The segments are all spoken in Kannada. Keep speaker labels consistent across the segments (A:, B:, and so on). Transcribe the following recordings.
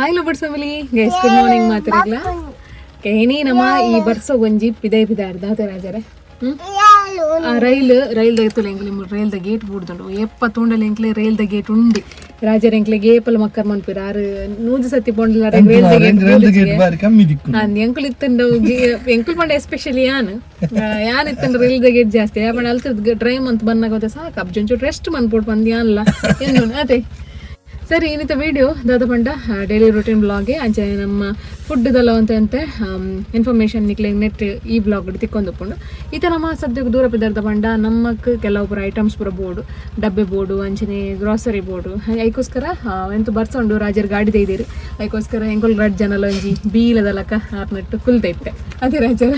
A: Hii Lovebirdz Family, guys, good morning ಮಾತಿರಲ್ಲ ಕೇನಿ ನಮ್ಮ ಈ ಬರ್ಸ ಒಂಜಿ ಪಿದೈ ಪಿದಾರ್ದ ತರಾಜರೆ ರೈಲ್ ದ ರೈಲ್ ದ ಗೇಟ್ ಬೂಡ್ದುಂಡು ಎಪ್ಪ ತೂಂಡಲ ಎಂಕ್ಲೆ ರೈಲ್ ದ ಗೇಟ್ ಉಂಡಿ ರಾಜರ ಎಂಕ್ಲೆ ಗೇಪಲ್ ಮಕ್ಕರ್ ಮನ್ಪಿರ ಆರು ನೂಜು ಸತಿ ಪೊಂಡಲ ರೈಲ್ ದ ಗೇಟ್ ಎಂಕುಲ್ ಇತ್ತಂಡ ಎಂಕುಲ್ ಪಂಡ ಎಸ್ಪೆಷಲಿ ಯಾನ್ ಇತ್ತಂಡ ರೈಲ್ ದ ಗೇಟ್ ಜಾಸ್ತಿ ಯಾಪಂಡ ಅಲ್ತದ ಟ್ರೈಮ್ ಅಂತ ಬಂದಾಗ ಸಾಕು ಅಬ್ಜೊಂಚು ರೆಸ್ಟ್ ಮನ್ಪೋಡ್ ಬಂದಿ ಅಲ್ಲ ಏನು ಅದೇ ಸರಿ ಇನ್ನಿತ ವಿಡಿಯೋ ದಾದ ಪಂಡ ಡೈಲಿ ರೂಟೀನ್ ಬ್ಲಾಗ್ಗೆ ಅಂಚೆ ನಮ್ಮ ಫುಡ್ದಲ್ಲ ಅಂತೆ ಇನ್ಫಾರ್ಮೇಷನ್ ನಿಕ್ಲೆ ನೆಟ್ ಈ ಬ್ಲಾಗ್ ತಿಕ್ಕೊಂಡು ಈತ ನಮ್ಮ ಸದ್ಯಕ್ಕೆ ದೂರ ಬಿದ್ದಾರ್ದ ಪಂಡ ನಮ್ಮಕ್ಕೆ ಕೆಲವು ಪುರ ಐಟಮ್ಸ್ ಪುರ ಬೋರ್ಡು ಡಬ್ಬೆ ಬೋರ್ಡು ಅಂಚನೆ ಗ್ರಾಸರಿ ಬೋರ್ಡು ಅದಕ್ಕೋಸ್ಕರ ಎಂತ ಬರ್ಸೊಂಡು ರಾಜರ ಗಾಡಿ ತೆಗ್ದಿರಿ ಅದಕ್ಕೋಸ್ಕರ ಎಂಕೊಲ್ ರಡ್ ಜನಲ ಒಂಜಿ ಬೀಲದಲಕ ಆರ್ನಟ್ಟು ಕುಲ್ತೈತೆ ಅದೇ ರಾಜರ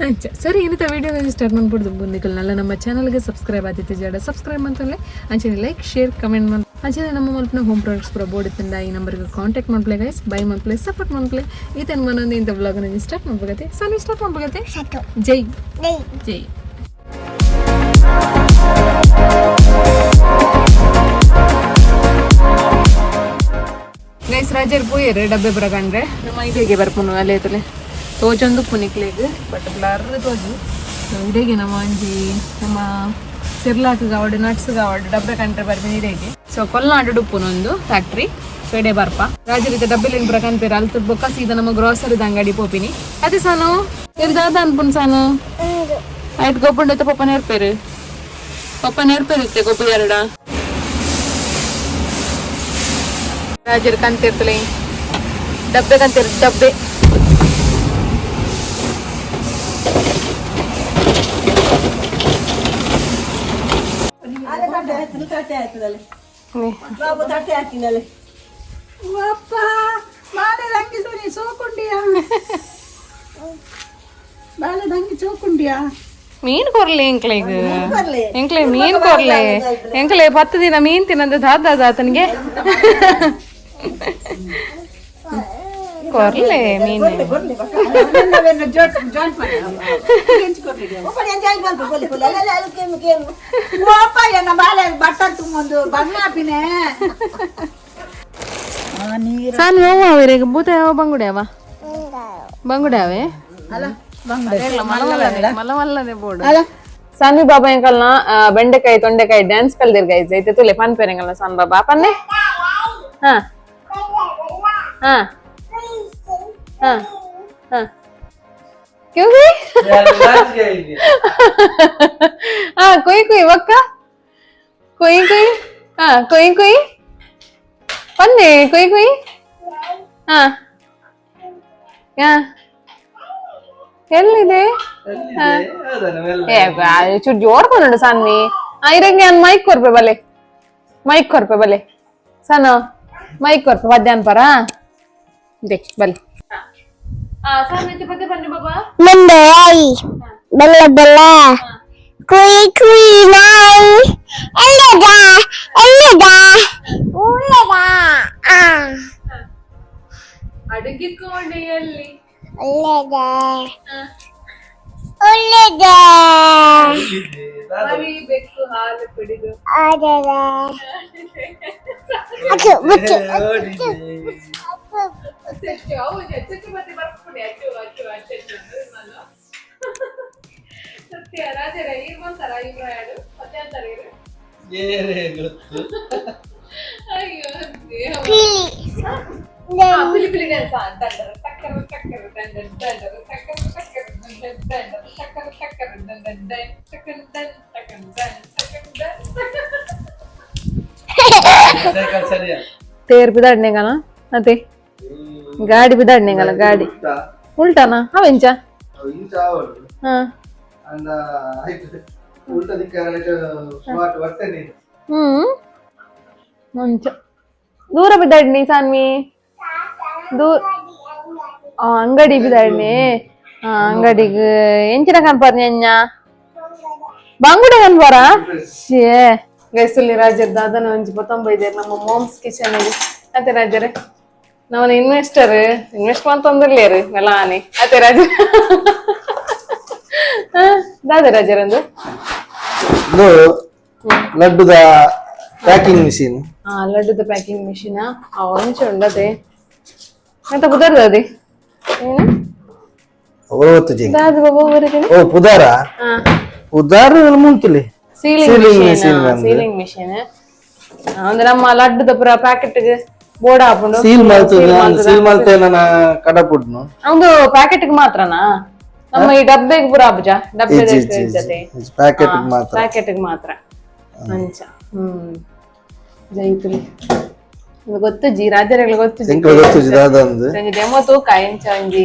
A: ಅಂಚ ಸರಿ ಇನ್ನಿತ ವಿಡಿಯೋ ಸ್ಟಾರ್ಟ್ ಮಾಡ್ಬಿಡ್ದು ಬಂದಿಕಲ್ ನಲ್ಲ ನಮ್ಮ ಚಾನಲ್ಗೆ ಸಬ್ಸ್ಕ್ರೈಬ್ ಆದಿತ್ತು ಜಾಡ ಸಬ್ಸ್ಕ್ರೈಬ್ ಅಂತಲೇ ಅಂಚನೆ ಲೈಕ್ ಶೇರ್ ಕಮೆಂಟ್ ಮಾಡಿ ಅಂಚನೆ ನಮ್ಮ ಮಲ್ಪನ ಹೋಮ್ ಪ್ರಾಡಕ್ಟ್ಸ್ ಪೂರ ಬೋರ್ಡ್ ಇತ್ತಂದ ಈ ನಂಬರ್ಗೆ ಕಾಂಟ್ಯಾಕ್ಟ್ ಮಾಡ್ಪ್ಲೆ ಗೈಸ್ ಬೈ ಮಾಡ್ಪ್ಲೆ ಸಪೋರ್ಟ್ ಮಾಡ್ಪ್ಲೆ ಈತನ ಮನೊಂದು ಇಂಥ ವ್ಲಾಗ್ನ ಸ್ಟಾರ್ಟ್ ಮಾಡ್ಬೇಕತ್ತೆ ಸಣ್ಣ ಸ್ಟಾರ್ಟ್ ಮಾಡ್ಬೇಕತ್ತೆ ಜೈ ಜೈ ಗೈಸ್ ರಾಜರ್ ಪೋಯರು ಡಬ್ಬೆ ಬರಕಂಡ್ರೆ ನಮ್ಮ ಇದೆಗೆ ಬರ್ಪುನು ಅಲ್ಲೇ ಐತಲೆ ತೋಜೊಂದು ಪುನಿಕ್ಲೆಗ್ ಬಟ್ ಬ್ಲರ್ ತೋಜು ಇಡೆಗೆ ನಮ್ಮ ಒಂಜಿ ನಮ್ಮ ಸಿರ್ಲಾಕ್ ಗಾವಡ್ ನಟ್ಸ್ ಗಾವಡ್ ಡಬ್ಬೆ ಕಂಟ್ರೆ ಬರ್ತೀನಿ ಇಡೆಗೆ ಸೊ ಕೊಲ್ನಾಡು ಡುಪ್ಪುನೊಂದು ಫ್ಯಾಕ್ಟ್ರಿ ಸೊ ಇಡೆ ಬರ್ಪ ರಾಜರಿತ ಡಬ್ಬೆಲಿನ ಪುರ ಕನ್ಪೇರ ಅಲ್ತದ ಬೊಕ್ಕ ಸೀದಾ ನಮ್ಮ ಗ್ರಾಸರಿದ ಅಂಗಡಿ ಪೋಪಿನಿ ಅದೇ ಸಾನು ಇರ್ದಾದ ಅನ್ಪುನ್ ಸಾನು ಆಯ್ತು ಗೊಬ್ಬಂಡೈತೆ ಪಪ್ಪ ನೇರ್ಪೇರು ಇತ್ತೆ ಗೊಬ್ಬ ಎರಡ ರಾಜರು ಕಂತಿರ್ತಲೆ ಡಬ್ಬೆ ಕಂತಿರ್ ಡಬ್ಬೆ ಮೀನ್ ಕೊರ್ಲಿ ಎಂಕ್ಲೆ ಮೀನ್ ಕೊರ್ಲೆ ಎಂಕ್ಲೆ 10 ದಿನ ಮೀನ್ ತಿನ್ನದ ದಾದ ಆತನಿಗೆ ಕೊರ್ಲೆ ಮೀನ್ ಸಾನು ಅವರೇ ಭೂತ ಯಾವ ಬಂಗುಡ್ಯಾವೆ ಮಲ್ಲನೆ ಬೋರ್ಡ್ ಸಾನ್ವಿ ಬಾಬಾ ಎಂಕಲ್ನ ಬೆಂಡೆಕಾಯಿ ತೊಂಡೆಕಾಯಿ ಡ್ಯಾನ್ಸ್ ಕಲ್ದಿರ್ ಗೈಸ್ ಐತೆ ತುಲೆ ಪನ್ ಪೇರೆಂಗಲ್ನ ಸಾನ್ ಬಾಬಾ ಪನ್ನೆ ಹಾ ಹಾ ಹಾ ಹಾ क्यों हाँ कोई वक्का कोई हाँ कोई पन्ने कोई हाँ ಯಾ ಎಲ್ಲಿದೆ ಚೂರು ಜೋರ್ ಬಂದು ಸಾನ್ವಿ ಇರಂಗೆ ನಾನು ಮೈಕ್ ಕೊರ್ಪೆ ಬಲೆ ಸಾನು ಮೈಕ್ ಕೊರ್ಪೆ ಮಧ್ಯಾಹ್ನ ಪರ ದೇಖ್ ಬಲೆ
B: Bende Kaayi Bella Kui nai Eleda
A: ಅಡುಗಿಕೋಣೆಯಲ್ಲಿ
B: Eleda
A: ಮರಿಬೇಕು ಹಾಲು ಕುಡಿದು ಸತ್ಯ ರಾಜರ ಇರ್ಬಂತಾರ ಇಬ್ರು ಯಾರು ಮಧ್ಯಾಂತರ ಅಯ್ಯೋ ಪಿಲಿ ಡ್ಯಾನ್ಸ್ ದಂಡರ ಟಕ್ಕರ ದಂಡರ ತೇರ್ ಬಿದಾಡ್ನೆಗನ ಅದೇ ಗಾಡಿ ಬಿದಾಡ್ನೆಗಲ್ಲ ಗಾಡಿ ಉಲ್ಟಾನಾ ಅವೆಂಚ ಮಂಚ ದೂರ ಬಿದ್ದಾಡ್ನಿ ಸಾನ್ವಿ ಅಂಗಡಿ ಬಿದ್ದಾಡ್ನಿ ಅಂಗಡಿಗೆ ಎಂಚಿನ ಕನ್ಪಾರ್ನಿ ಅಣ್ಣ ಬಂಗುಡೆ ಕನ್ಪಾರ ಶೇ ಗೈಸಲ್ಲಿ ರಾಜರ್ ದಾದನ ಒಂಜಿ 95 ನಮ್ಮ ಮಾಮ್ಸ್ ಕಿಚನ್ ಅಲ್ಲಿ ಅದೇ ರಾಜರೇ ನಾವನ್ನ ಇನ್ವೆಸ್ಟ್ ಅಂತಂದಿರ್ಲೇರು ಮೆಲಾನಿ ಅದೇ ರಾಜ ದಾದ ರಾಜರಂದು
C: ಲಡ್ಡುದ ಪ್ಯಾಕಿಂಗ್ ಮಿಷಿನ್
A: ಲಡ್ಡುದ ಪ್ಯಾಕಿಂಗ್ ಮಿಷಿನ್ ಒಂಚೆ ಉಂಡದೆ ಎಂತ ಕುದರ್ದ ಅದೇ
C: ಓ ಪುದಾರ ಪುದಾರ ಮುಂಕಿಲಿ
A: ಸೀಲಿಂಗ್ ಮಿಷಿನ್ ಅಂದ್ರೆ ನಮ್ಮ ಲಡ್ಡುದ ಪುರ ಪ್ಯಾಕೆಟ್ ಬೋರ್ಡ್ ಹಾಕೊಂಡು
C: ಸೀಲ್ ಮಾಡ್ತೇನೆ ನಾನು ಕಡಪುಡ್ನು
A: ಒಂದು ಪ್ಯಾಕೆಟ್ ಮಾತ್ರನಾ ನಮ್ಮ ಈ ಡಬ್ಬೆಗೆ ಪುರ ಅಬ್ಜ ಡಬ್ಬೆ ಪ್ಯಾಕೆಟ್ ಮಾತ್ರ ಅಂಚ ಜೈತುಲಿ ಗೊತ್ತುಜಿ ರಾಜರಿಗೆ ಗೊತ್ತು ಡೆಮೋ ತೂಕ ಎಂಚ ಒಂಜಿ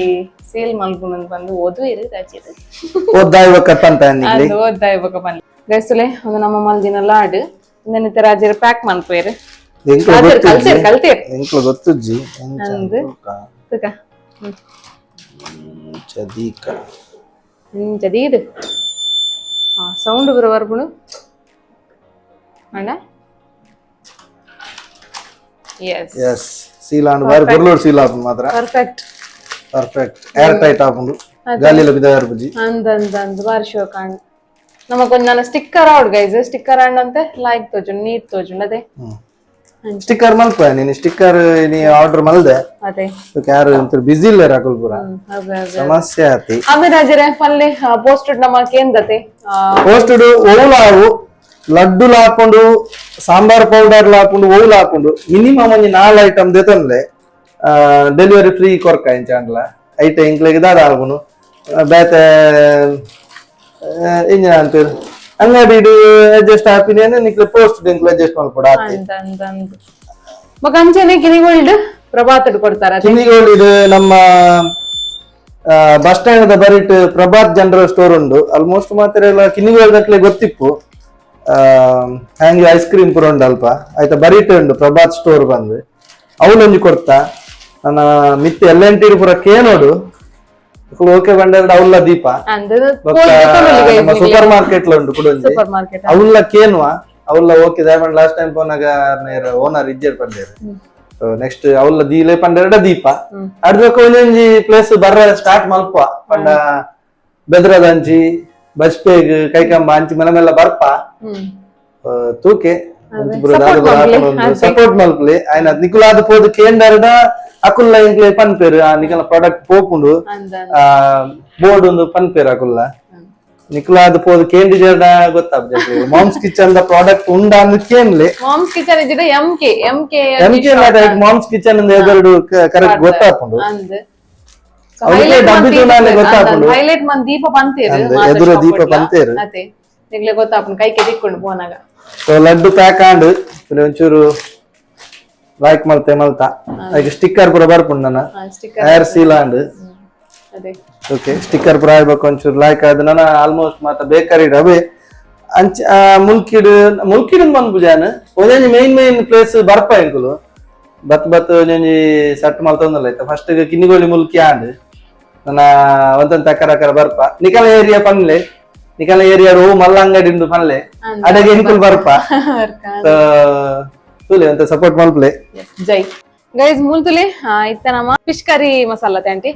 A: ಸೇಲ್ ಮಲ್ಪುನಂದ್ ಬಂದು ಓದು ಇರು ರಾಜ್ಯದ ಓದ್ದಾಯ್ಬೇಕ ಪನ್ಲೆ ಗೈಸುಲೆ ಒಂದು ನಮ್ಮ ಮಲ್ದಿನ ಲಾಡ್ ಇನ್ನೆನಿತ ರಾಜರ ಪ್ಯಾಕ್ ಮನ್ಪೇರು ಕಲ್ತೇರ್
C: ಗೊತ್ತುಜ್ಜಿ
A: ಅಂದು ತುಕ ಜದೀದ್ ಸೌಂಡ್ ಬರೋ ಬರ್ಬುಣು ಅಣ್ಣ
C: yes seal and bare gorlod seal apu matra perfect air tight apundu galila bidayar buji
A: and bare show kan namakon nana sticker out guys sticker and ante like toju neat toju ade
C: sticker malpa nini sticker ni order malde
A: ade
C: so yaru entur busy illa rakul pura samasya ati
A: ame rajare palle posted namake endate
C: posted ovulavu ಲಡ್ಡುಲು ಹಾಕೊಂಡು ಸಾಂಬಾರ್ ಪೌಡರ್ ಹಾಕೊಂಡು ಓಲ್ ಹಾಕೊಂಡು ಮಿನಿಮಮ್ ಒಂದು 4 ಐಟಮ್ ದೇತನ್ಲೆ ಡೆಲಿವರಿ ಫ್ರೀ ಕೊರ್ಕ ಇಂಚಾಂಡ್ಲ ಐಟ ಇಂಕ್ಲೆಗೆ ದಾದ ಆಲ್ಬುನು ಬೇತೆ ಇಂಜ ಅಂತೀರ್ ಅಂಗಡಿ ಅಡ್ಜಸ್ಟ್ ಹಾಪಿನೇನೆ ನಿಕ್ಲೆ ಪೋಸ್ಟ್ ಡಿಂಕ್ಲೆ ಅಡ್ಜಸ್ಟ್ ಮಾಡ್ಕೊಡ
A: ಮಗ ಅಂಚನೆ ಕಿನಿಗೋಲ್ಡ್ ಪ್ರಭಾತ್ ಕೊಡ್ತಾರ
C: ಕಿನಿಗೋಲ್ಡ್ ನಮ್ಮ ಬಸ್ ಸ್ಟ್ಯಾಂಡ್ ಬರಿಟ್ ಪ್ರಭಾತ್ ಜನರಲ್ ಸ್ಟೋರ್ ಉಂಡು ಆಲ್ಮೋಸ್ಟ್ ಮಾತ್ರ ಎಲ್ಲ ಕಿನಿಗೋಲ್ಡ್ ಅಕ್ಲೆ ಗೊತ್ತಿಪ್ಪು ಹ್ಯಾಂಗ್ ಐಸ್ ಕ್ರೀಮ್ ಪುರ ಉಂಡು ಅಲ್ಪ ಆಯ್ತಾ ಬರೀಟ್ ಉಂಡು ಪ್ರಭಾತ್ ಸ್ಟೋರ್ ಬಂದು ಅವಳೊಂಜಿ ಕೊಡ್ತಾ ನನ್ನ ಮಿತ್ತೆ LNT ಪುರ ಕೇನೋಡು ಓಕೆ ಬಂಡ ಅವಲ್ಲ ದೀಪ ನಮ್ಮ ಸೂಪರ್ ಮಾರ್ಕೆಟ್ ಉಂಡು ಕೂಡ ಅವಲ್ಲ ಕೇನ್ವಾ ಅವಲ್ಲ ಓಕೆ ದಯಮಾಡಿ ಲಾಸ್ಟ್ ಟೈಮ್ ಪೋನಾಗ ಓನರ್ ಇಜ್ಜರ್ ಪಂಡೇರು ನೆಕ್ಸ್ಟ್ ಅವಲ್ಲ ದೀಲೆ ಪಂಡೇರಡ ದೀಪ ಅಡ್ಬೇಕು ಒಂಜಿ ಪ್ಲೇಸ್ ಬರ್ರ ಸ್ಟಾರ್ಟ್ ಮಲ್ಪ ಪಂಡ ಬೆದ್ರದಂಜಿ ಬಸ್ಪೇಗ್ ಕೈಕಂಬ ಅಂಚಿ ಮನೆಮೆಲ್ಲ ಬರ್ಪ ತೂಕೆ ಸಪೋರ್ಟ್ ಮಲ್ಪಲಿ ಆಯ್ನ ನಿಕುಲಾದ ಪೋದು ಕೇಂದರ್ದ ಅಕುಲ್ಲ ಇಂಕ್ಲೆ ಪನ್ಪೇರು ಆ ನಿಕಲ ಪ್ರಾಡಕ್ಟ್ ಪೋಪುಂಡು ಬೋರ್ಡ್ ಒಂದು ಪನ್ಪೇರು ಅಕುಲ್ಲ ನಿಕುಲಾದ ಪೋದು ಕೇಂದಿ ಜರ್ದ ಗೊತ್ತಾಗ್ತದೆ ಮಾಮ್ಸ್ ಕಿಚನ್ ದ ಪ್ರಾಡಕ್ಟ್ ಉಂಡ ಅಂದ್ ಕೇನ್ಲೆ
A: ಮಾಮ್ಸ್ ಕಿಚನ್ ಇದ್ರೆ ಎಂಕೆ
C: ಮಾಮ್ಸ್ ಕಿಚನ್ ಅಂದ್ ಎರಡು ಕರೆಕ್ಟ್ ಗೊತ್ತಾಗ್ತುಂಡು
A: ಹೈಲೈಟ್ ಮನ್ ದೀಪ ಬಂತೇರು
C: ಎದುರು ದೀಪ ಬಂತೇರು
A: ಅದೇ ನಿಗ್ಲೆ ಗೊತ್ತಾಪುಂಡು ಕೈ ಕೆದಿಕ್ಕೊಂಡು ಪೋನಾಗ
C: ಸೊ ಲಡ್ಡು ಪ್ಯಾಕ್ ಆಂಡ್ ಒಂಚೂರು ಲೈಕ್ ಮಲ್ತಾ ಅದಕ್ಕೆ ಸ್ಟಿಕ್ಕರ್ ಪೂರ ಬರ್ಪುಂಡು ನನ್ನ air seal and okay sticker ಪೂರ ಆಗ್ಬೇಕು ಒಂಚೂರು ಲೈಕ್ ಆದ್ ನನ್ನ ಆಲ್ಮೋಸ್ಟ್ ಮಾತ ಬೇಕರಿ ಅವೇ ಅಂಚ ಮುಲ್ಕಿಡ್ ಬಂದ್ಬುಜಾನ್ ಒಂದೊಂದು ಮೇನ್ ಪ್ಲೇಸ್ ಬರ್ಪ ಎಂಕುಲು ಬತ್ ಒಂಜಿ ಸಟ್ ಮಲ್ತೊಂದಲ್ಲ ಆಯ್ತಾ ಫಸ್ಟ್ ಕಿನ್ನಿಗೋಳಿ ಮುಲ್ಕಿ ಆಂಡ್ ನನ್ನ ಒಂದೊಂದು ತಕರ ಬರ್ಪ ನಿಕಲ ಏರಿಯಾ ಪನ್ಲೆ ನಿಕಲ ಏರಿಯಾ ರೋ ಮಲ್ಲ ಅಂಗಡಿ ಉಂಡು ಪನ್ಲೆ ಅಡಗೆ ಎಂಕುಲ್ ಬರ್ಪ ತುಲೆ ಅಂತ ಸಪೋರ್ಟ್ ಮಲ್ಪ್ಲೆ
A: ಜೈ ಗೈಸ್ ಮುಲ್ತುಲೆ ಇತ್ತ ನಮ್ಮ ಫಿಶ್ ಕರಿ ಮಸಾಲ ತಂಟಿ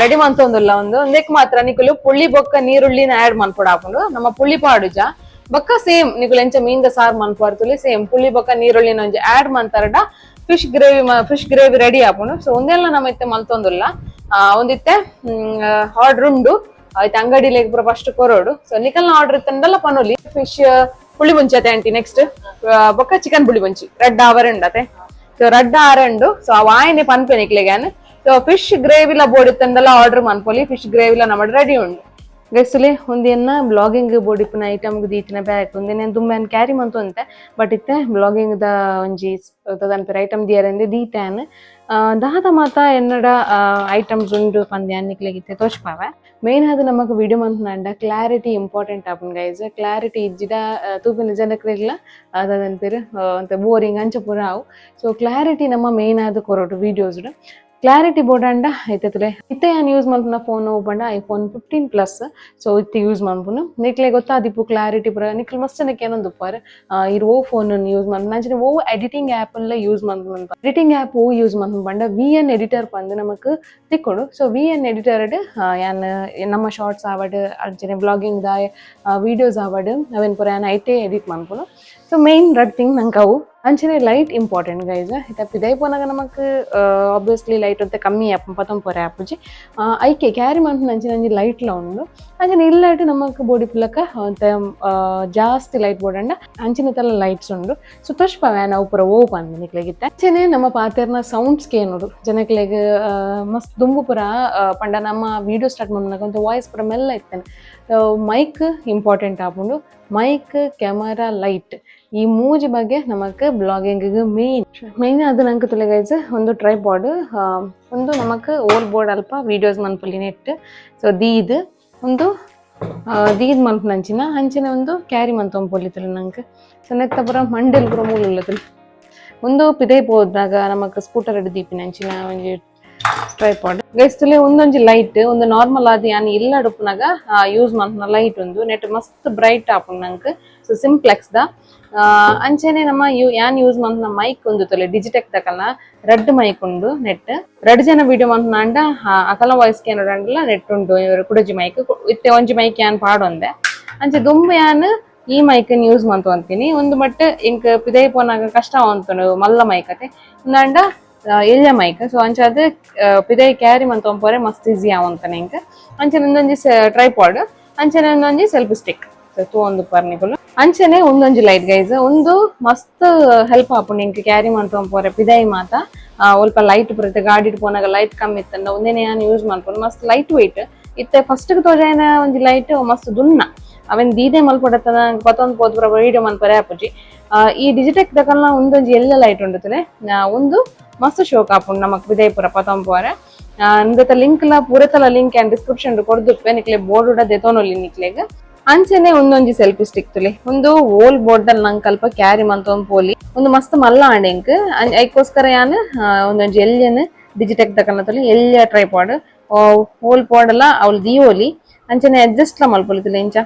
A: ರೆಡಿ ಮಂತೊಂದುಲ್ಲ ಒಂದೇಕ್ ಮಾತ್ರ ನಿಕುಲು ಪುಳ್ಳಿ ಬೊಕ್ಕ ನೀರುಳ್ಳಿನ ಆಡ್ ಮನ್ಪೊಡ ಹಾಕೊಂಡು ನಮ್ಮ ಪುಳ್ಳಿ ಪಾಡುಜ ಬೊಕ್ಕ ಸೇಮ್ ನಿಕುಲು ಎಂಚ ಮೀನ್ದ ಸಾರ್ ಮನ್ಪಾಡ್ತುಲಿ ಸೇಮ್ ಪುಳ್ಳಿ ಬೊಕ್ಕ ನೀರುಳ್ಳಿನ ಒಂಜಿ ಆಡ್ ಮಂತಾರಡ ಫಿಶ್ ಗ್ರೇವಿ ರೆಡಿ ಆಪುಂಡು ಸೊ ಒಂದೆಲ್ಲ ನಮ್ಮ ಇತ್ತೆ ಮಲ್ತೊಂದುಲ್ಲ ಒಂದಿತ್ತೆ ಆರ್ಡರ್ ಉಂಡು ಆಯ್ತು ಅಂಗಡಿಲೇಗ್ ಪೂರ ಫಸ್ಟ್ ಕೊರೋಡು ಸೊ ನಿಕಲ್ನ ಆರ್ಡರ್ ಇತ್ತಂದಲ್ಲ ಪನೋಲಿ ಫಿಶ್ ಪುಳಿ ಮುಂಚತೆ ಆಂಟಿ ನೆಕ್ಸ್ಟ್ ಬೊಕ್ಕ ಚಿಕನ್ ಪುಳಿ ಮುಂಚಿ ರೆಡ್ ಆವರ್ ಉಂಡತೆ ಸೊ ರೆಡ್ ಆರಂಡು ಸೊ ಅವ ಆಯ್ನೆ ಪನ್ಪೆ ನಿಕ್ಲೆಗ್ಯಾನ್ ಸೊ ಫಿಶ್ ಗ್ರೇವಿಲ ಬೋರ್ಡ್ ಇತ್ತಂದಲ್ಲ ಆರ್ಡರ್ ಮನ್ಪೊಲಿ ಫಿಶ್ ಗ್ರೇವಿಲ ನಮ್ಮ ರೆಡಿ ಉಂಡು ಗೆಸ್ಲೆ ಒಂದಿನ ಬ್ಲಾಗಿಂಗ್ ಬೋರ್ಡಿಪ್ಪನ ಐಟಮ್ ದೀತಿನ ಬ್ಯಾಗ್ ಒಂದಿನ ತುಂಬ ಕ್ಯಾರಿ ಮಂತೊಂತೆ ಬಟ್ ಇತ್ತೆ ಬ್ಲಾಗಿಂಗ್ ದ ಒಂಜಿ ತದನ್ಪರ ಐಟಮ್ ದಿಯರೆಂದೆ ದೀತಾನ್ ದಾದ ಮಾತ ಎನ್ನಡ ಐಟಮ್ಸ್ ಉಂಡು ಪಂದ್ಯಾನ್ ನಿಕ್ಲೆಗಿತ್ತೆ ತೋಚ್ಪಾವೆ ಮೇನ್ ಅದು ನಮಕ್ ವಿಡಿಯೋ ಮಂತ್ನಂಡ ಕ್ಲಾರಿಟಿ ಇಂಪಾರ್ಟೆಂಟ್ ಆಪುನ್ ಗೈಸ್ ಕ್ಲಾರಿಟಿ ಇಜ್ಜಿದ ತೂಪಿನ ಜನಕ್ಲೆಗ್ಲ ಅದನ್ಪೇರು ಅಂತ ಬೋರಿಂಗ್ ಅಂಚ ಪೂರ ಆವು ಸೊ ಕ್ಲಾರಿಟಿ ನಮ್ಮ ಮೇನ್ ಆದ ಕೊರೋಟು ವಿಡಿಯೋಸ್ ಕ್ಲಾರಿಟಿ ಬೋರ್ಡ್ ಅಂಡ ಐತಲೆ ಇತ್ತೆ ನಾನು ಯೂಸ್ ಮಾಡ್ಪುನ ಫೋನ್ ಓಪಂಡ ಐಫೋನ್ 15 ಪ್ಲಸ್ ಸೊ ಇತ್ತೆ ಯೂಸ್ ಮಾಡ್ಪುನು ನಿಕ್ಲೆ ಗೊತ್ತಾದಿಪ್ಪು ಕ್ಲಾರಿಟಿ ಪುರ ನಿಕ್ಲೆ ಮಸ್ತ್ ನನಗೆ ಏನೊಂದು ಉಪ್ಪಾರು ಇರು ಓ ಫೋನ್ ಯೂಸ್ ಮಾಡ್ಪು ನಂಚಿನ ಓ ಎಡಿಟಿಂಗ್ ಆ್ಯಪ್ ಎಲ್ಲ ಯೂಸ್ ಮಾಡ್ಪುನು ಎಡಿಟಿಂಗ್ ಆ್ಯಪ್ ಓ ಯೂಸ್ ಮಾಡ್ಪು ಬಂಡ VN ಎಡಿಟರ್ ಪಂದು ನಮಕ್ ತಿಕ್ಕೊಂಡು ಸೊ VN ಎಡಿಟರ್ ಯಾನ್ ನಮ್ಮ ಶಾರ್ಟ್ಸ್ ಆವಡ್ ಅಂಚನೆ ಬ್ಲಾಗಿಂಗ್ ದ ವಿಡಿಯೋಸ್ ಆವಡ್ ಅವೇನ್ ಪುರ ಯಾನ್ ಐಟೇ ಎಡಿಟ್ ಮಾಡ್ಪುನು ಸೊ ಮೇನ್ ರೆಡ್ ಥಿಂಗ್ ನಂಗೆ ಅವು ಅಂಚನೆ ಲೈಟ್ ಇಂಪಾರ್ಟೆಂಟ್ ಗೈಸ್ ಇತ್ತ ಪಿದೈ ಪೋನಾಗ ನಮಕ್ ಆಬ್ವಿಯಸ್ಲಿ ಲೈಟ್ ಅಂತ ಕಮ್ಮಿ ಆಪ್ ಪತ್ತೊಂದು ಪೊರೆ ಆಪುಜಿ ಐಕೆ ಕ್ಯಾರಿ ಮಾಡ್ಕೊಂಡು ಅಂಚಿನ ಲೈಟ್ಲ ಉಂಡು ಅಂಚನೆ ಇಲ್ಲಾയിട്ട് ನಮಕ್ ಬೋಡಿ ಪುಲಕ ಅಂತ ಜಾಸ್ತಿ ಲೈಟ್ ಬೋಡಂಡ ಅಂಚಿನ ತಲ ಲೈಟ್ಸ್ ಉಂಡು ಸೊ ತುಷ್ಪ ವ್ಯಾನ್ ಅವು ಪುರ ಓಪನ್ ನಿಕ್ಲೆಗಿತ್ತ ಅಂಚನೆ ನಮ್ಮ ಪಾತೆರ್ನ ಸೌಂಡ್ಸ್ ಕೇನುಡು ಜನಕ್ಲೆಗ್ ಮಸ್ತ್ ದುಂಬು ಪುರ ಪಂಡ ನಮ್ಮ ವಿಡಿಯೋ ಸ್ಟಾರ್ಟ್ ಮಾಡಿದಾಗ ಒಂದು ವಾಯ್ಸ್ ಪುರ ಮೆಲ್ಲ ಇತ್ತೇನೆ ಮೈಕ್ ಇಂಪಾರ್ಟೆಂಟ್ ಆಪುಂಡು ಮೈಕ್ ಕ್ಯಾಮರಾ ಲೈಟ್ ಈ ಮೂಜಿ ಬಗ್ಗೆ ನಮಕ್ ಬ್ಲಾಗಿಂಗ್ ಮೇನ್ ಅದು ನಂಗೆ ತುಲೆಗೈಸ್ ಒಂದು ಟ್ರೈಪಾಡ್ ಒಂದು ನಮಕ್ ಓಲ್ ಬೋರ್ಡ್ ಅಲ್ಪ ವಿಡಿಯೋಸ್ ಮನ್ಪಲ್ಲಿ ನೆಟ್ ಸೊ ದೀದ್ ಒಂದು ದೀದ್ ಮನ್ಪು ಅಂಚಿನ ಅಂಚಿನ ಒಂದು ಕ್ಯಾರಿ ಮಂತೊಂಪೊಲಿತಲು ನಂಗೆ ಸೊ ನೆತ್ತ ಪುರ ಮಂಡೆಲ್ ಪುರ ಮೂಲತಲು ಒಂದು ಪಿದೈ ಹೋದಾಗ ನಮಕ್ ಸ್ಕೂಟರ್ ಹಿಡಿದು ದೀಪಿನ ಅಂಚಿನ ಒಂಜಿ ಟ್ರೈಪಾಡ್ ಗೈಸ್ ತುಲೆ ಒಂದೊಂಜಿ ಲೈಟ್ ಒಂದು ನಾರ್ಮಲ್ ಆದಿ ಯಾನ್ ಇಲ್ಲ ಅಡುಪುನಾಗ ಯೂಸ್ ಮಾಡ್ನ ಲೈಟ್ ಒಂದು ನೆಟ್ ಮಸ್ತ್ ಬ್ರೈಟ್ ಆಪುಂಡು ನಂಗೆ ಸೊ ಸಿಂಪ್ಲೆಕ್ಸ್ ದ ಅಂಚೆನೆ ನಮ್ಮ ಯಾನ್ ಯೂಸ್ ಮಾಡ್ನ ಮೈಕ್ ಒಂದು ತೊಲೆ ಡಿಜಿಟೆಕ್ ತಕಲ್ನ ರೆಡ್ ಮೈಕ್ ಉಂಡು ನೆಟ್ ರೆಡ್ ಜನ ವಿಡಿಯೋ ಮಾಡ್ನ ಅಕಲ ವಾಯ್ಸ್ ಕೇನೋಡಂಡಲ ನೆಟ್ ಉಂಡು ಇವರು ಕುಡಜಿ ಮೈಕ್ ಇತ್ತೆ ಒಂಜಿ ಮೈಕ್ ಯಾನ್ ಪಾಡೊಂದೆ ಅಂಚೆ ದುಂಬು ಯಾನ್ ಈ ಮೈಕ್ ಯೂಸ್ ಮಾಡ್ತು ಅಂತೀನಿ ಒಂದು ಮಟ್ಟ ಇಂಕ್ ಪಿದೈ ಪೋನಾಗ ಕಷ್ಟ ಅಂತು ಮಲ್ಲ ಮೈಕ್ ಅತೆ ಇಂದಾಂಡ ಎಳ್ಳ ಮೈಕ್ ಸೊ ಅಂಚಾದ ಪಿದೈ ಕ್ಯಾರಿ ಮಂತೊಂಪೊರೆ ಮಸ್ತ್ ಈಸಿ ಆವಂತಾನೆ ಇಂಕ ಅಂಚನೆ ಒಂದೊಂಜಿ ಟ್ರೈಪಾಡ್ ಅಂಚನೆ ಒಂದೊಂಜಿ ಸೆಲ್ಫಿ ಸ್ಟಿಕ್ ತೂ ಒಂದು ಪರ್ನಿಪುಲು ಅಂಚನೆ ಒಂದೊಂಜಿ ಲೈಟ್ ಗೈಸ್ ಒಂದು ಮಸ್ತ್ ಹೆಲ್ಪ್ ಆಪುಂಡು ಇಂಕ್ ಕ್ಯಾರಿ ಮಂತೊಂಪೊರೆ ಪಿದೈ ಮಾತ ಒಲ್ಪ ಲೈಟ್ ಬರುತ್ತೆ ಗಾಡಿ ಪೋನಾಗ ಲೈಟ್ ಕಮ್ಮಿ ಇತ್ತಂಡ ಒಂದೇನೆ ನಾನು ಯೂಸ್ ಮಾಡ್ಕೊಂಡು ಮಸ್ತ್ ಲೈಟ್ ವೆಯ್ಟ್ ಇತ್ತೆ ಫಸ್ಟ್ ತೋಜಾಯನ ಒಂಜಿ ಲೈಟ್ ಮಸ್ತ್ ದುನ್ನ ಅವೆನ್ ದೀದೆ ಮಲ್ಪಡತನ ಪತ್ತೊಂದು ಪೋದು ವಿಡಿಯೋ ಮನ್ಪರೆ ಆಪುಜಿ ಈ ಡಿಜಿಟೆಕ್ ತಕಲ್ನ ಒಂದೊಂಜಿ ಎಲ್ಲ ಲೈಟ್ ಉಂಡುತ್ತಲೆ ಒಂದು ಮಸ್ತ್ ಶೋಕ್ ಆಪುಂಡು ನಮಕ್ ವಿದಯಪುರ ಪತ್ತೊಂಪುವರೆ ನಿಂದತ ಲಿಂಕ್ ಲ ಪೂರತಲ ಲಿಂಕ್ ಆ್ಯಂಡ್ ಡಿಸ್ಕ್ರಿಪ್ಷನ್ ಕೊಡ್ದುಪ್ಪೆ ನಿಕ್ಲೆ ಬೋರ್ಡ್ ಉಡ ದೆತೋನೊಲಿ ನಿಕ್ಲೆಗ್ ಅಂಚನೆ ಒಂದೊಂಜಿ ಸೆಲ್ಫಿ ಸ್ಟಿಕ್ ತುಲಿ ಒಂದು ಓಲ್ ಬೋರ್ಡ್ ಅಲ್ಲಿ ನಂಗೆ ಕಲ್ಪ ಕ್ಯಾರಿ ಮಂತೊಂದು ಪೋಲಿ ಒಂದು ಮಸ್ತ್ ಮಲ್ಲ ಆಂಡೆಂಕ್ ಐಕೋಸ್ಕರ ಯಾನ್ ಒಂದೊಂಜಿ ಎಲ್ಯನ್ ಡಿಜಿಟೆಕ್ ತಕಲ್ನ ತುಲಿ ಎಲ್ಯ ಟ್ರೈಪಾಡ್ ಓಲ್ ಬೋರ್ಡ್ ಅಲ್ಲ ಅವ್ಳು ದಿಯೋಲಿ ಅಂಚನೆ ಅಡ್ಜಸ್ಟ್ ಲ ಮಲ್ಪೊಲಿ ತುಲಿ ಇಂಚ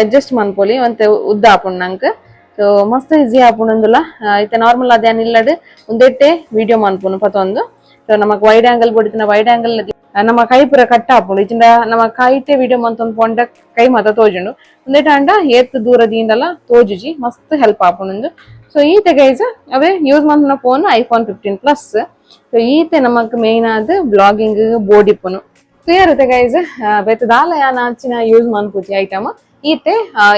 A: ಅಡ್ಜಸ್ಟ್ ಮನ್ಪೊಲಿ ಒಂತೆ ಉದ್ದ ಆಪುಂಡು ನಂಗೆ ಸೊ ಮಸ್ತ್ ಈಸಿ ಆಪುಂಡುಂದುಲ ಇತ್ತೆ ನಾರ್ಮಲ್ ಅದೇನ್ ಇಲ್ಲಡ್ ಒಂದೆಟ್ಟೆ ವಿಡಿಯೋ ಮನ್ಪುನು ಪತ್ತೊಂದು ಸೊ ನಮಕ್ ವೈಡ್ ಆಂಗಲ್ ಬೋಡಿತಿನ ವೈಡ್ ಆಂಗಲ್ ನಮ್ಮ ಕೈ ಪೂರ ಕಟ್ಟ ಆಪುಂಡು ಇಚ್ಚಿಂದ ನಮ್ಮ ಕೈಟೆ ವಿಡಿಯೋ ಮಂತೊಂದು ಪೊಂಡ ಕೈ ಮಾತ ತೋಜುಂಡು ಒಂದೇಟ ಅಂಡ ಏತ್ ದೂರದಿಂದಲ ತೋಜುಜಿ ಮಸ್ತ್ ಹೆಲ್ಪ್ ಆಪುಂಡು ಸೊ ಈತೆ ಗೈಸ್ ಅವೇ ಯೂಸ್ ಮಂತನ ಫೋನ್ ಐಫೋನ್ 15 ಪ್ಲಸ್ ಸೊ ಈತೆ ನಮಕ್ ಮೇನ್ ಆದ್ ಬ್ಲಾಗಿಂಗ್ ಬೋಡಿಪ್ಪುನು ಕ್ಲಿಯರ್ ಇತ್ತೆ ಗೈಸ್ ಬೆತ್ತದಾಲ ಯಾನ್ ಆಚಿನ ಯೂಸ್ ಮನ್ಪುಜಿ ಐಟಮ್ ಈತೆ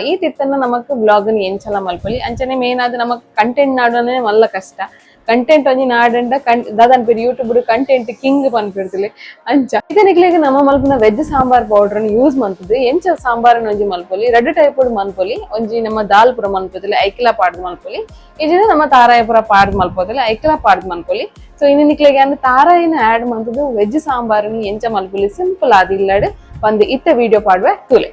A: ಈತಿತ್ತನ್ನ ನಮಕ್ ಬ್ಲಾಗ್ ಎಂಚಲ ಮಲ್ಪೊಲಿ ಅಂಚನೆ ಮೇನ್ ಆದ್ ನಮಕ್ ಕಂಟೆಂಟ್ ನಾಡೋನೆ ಮಲ್ಲ ಕಷ್ಟ ಕಂಟೆಂಟ್ ಒಂಜಿ ನಾಡಂಡ ದಾದನ್ ಪೇರು ಯೂಟ್ಯೂಬ್ ಕಂಟೆಂಟ್ ಕಿಂಗ್ ಪನ್ಪಿಡ್ತಿಲಿ ಅಂಚ ಇದನಿಕ್ಲೆಗ್ ನಮ್ಮ ಮಲ್ಪುನ ವೆಜ್ ಸಾಂಬಾರ್ ಪೌಡರ್ ಯೂಸ್ ಮಂತದ್ದು ಎಂಚ ಸಾಂಬಾರ್ ಒಂಜಿ ಮಲ್ಪೊಲಿ ರೆಡ್ ಟೈಪ್ ಮನ್ಪೊಲಿ ಒಂಜಿ ನಮ್ಮ ದಾಲ್ ಪುರ ಮನ್ಪೊಲಿ ಐಕ್ಲ ಪಾಡ್ದು ಮಲ್ಪೊಲಿ ಇಜಿನ ನಮ್ಮ ತಾರಾಯ ಪುರ ಪಾಡ್ದು ಮಲ್ಪೊಲಿ ಐಕ್ಲ ಪಾಡ್ದು ಮಲ್ಪೊಲಿ ಸೊ ಇನ್ನಿಕ್ಲೆಗ್ ಅಂದ್ರೆ ತಾರಾಯಿನ ಆಡ್ ಮಂತದ್ದು ವೆಜ್ ಸಾಂಬಾರ್ ಎಂಚ ಮಲ್ಪೊಲಿ ಸಿಂಪಲ್ ಆದಿಲ್ಲಡ್ ಒಂದು ಇತ್ತೆ ವಿಡಿಯೋ ಪಾಡ್ವೆ ತುಲೆ